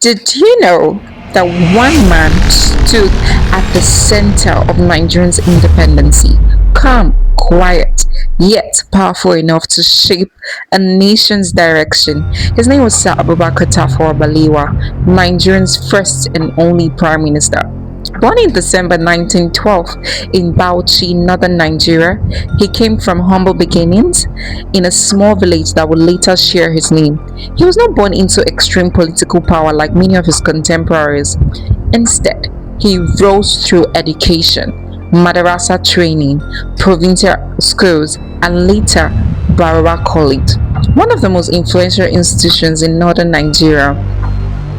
Did you know that one man stood at the center of Nigeria's independence? Calm, quiet, yet powerful enough to shape a nation's direction. His name was Sir Abubakar Tafawa Balewa, Nigeria's first and only prime minister. Born in December 1912 in Bauchi, northern Nigeria, he came from humble beginnings in a small village that would later share his name. He was not born into extreme political power like many of his contemporaries. Instead, he rose through education, madrasa training, provincial schools, and later Barowa College, one of the most influential institutions in northern Nigeria.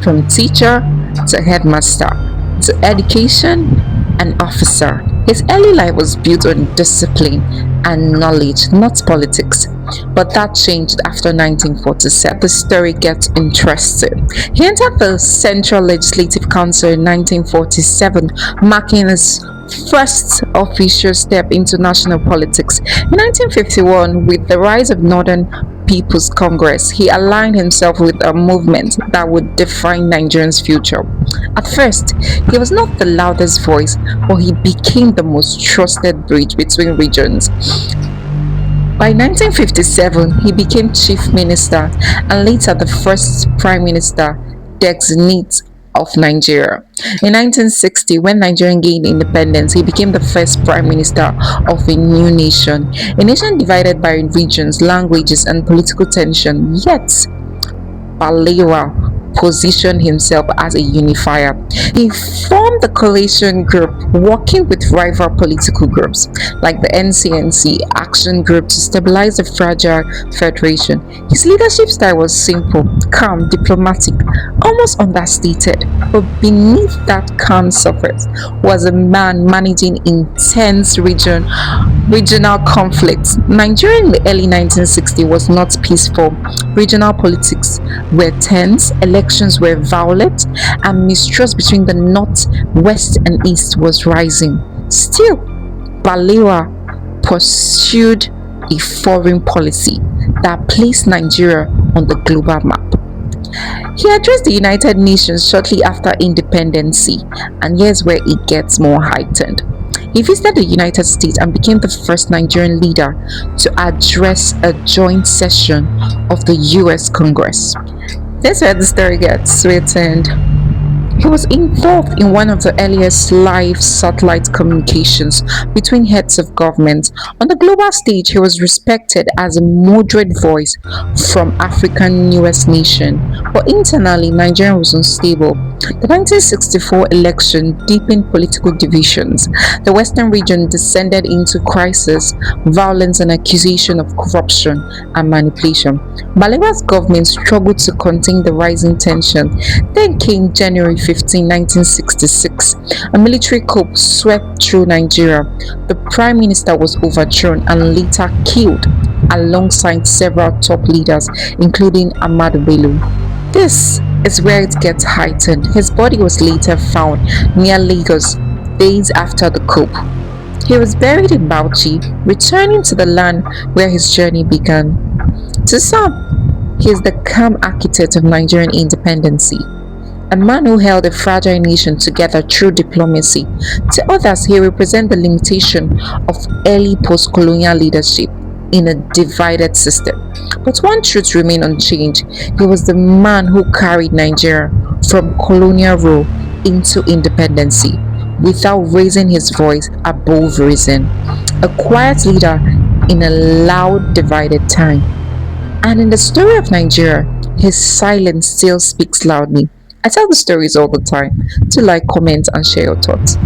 From teacher to headmaster to education and officer, his early life was built on discipline and knowledge, not politics. But that changed after 1947. The story gets interesting. He entered the Central Legislative Council in 1947, marking his first official step into national politics. In 1951, with the rise of Northern People's Congress, he aligned himself with a movement that would define Nigeria's future. At first, he was not the loudest voice, but he became the most trusted bridge between regions. By 1957, he became chief minister and later the first prime minister designate of Nigeria. In 1960, when Nigeria gained independence, he became the first prime minister of a new nation, a nation divided by regions, languages, and political tension. Yet, Balewa positioned himself as a unifier. He formed the coalition group, working with rival political groups like the NCNC Action Group to stabilize the fragile federation. His leadership style was simple, calm, diplomatic, almost understated. But beneath that calm surface was a man managing intense regional conflicts. Nigeria in the early 1960s was not peaceful. Regional politics were tense, elections were violent, and mistrust between the North, West, and East was rising. Still, Balewa pursued a foreign policy that placed Nigeria on the global map. He addressed the United Nations shortly after independence, and here's where it gets more heightened. He visited the United States and became the first Nigerian leader to address a joint session of the US Congress. That's where the story gets sweetened. He was involved in one of the earliest live satellite communications between heads of government. On the global stage, he was respected as a moderate voice from African US nation, but internally, Nigeria was unstable. The 1964 election deepened political divisions. The Western region descended into crisis, violence, and accusation of corruption and manipulation. Balewa's government struggled to contain the rising tension. Then came January 15, 1966. A military coup swept through Nigeria. The prime minister was overthrown and later killed alongside several top leaders, including Ahmadu Bello. This is where it gets heightened. His body was later found near Lagos days after the coup. He was buried in Bauchi, returning to the land where his journey began. To some, he is the calm architect of Nigerian independence, a man who held a fragile nation together through diplomacy. To others, he represents the limitation of early post-colonial leadership in a divided system. But one truth remained unchanged. He was the man who carried Nigeria from colonial rule into independence without raising his voice above reason. A quiet leader in a loud, divided time. And in the story of Nigeria, his silence still speaks loudly. I tell the stories all the time. Do like, comment, and share your thoughts.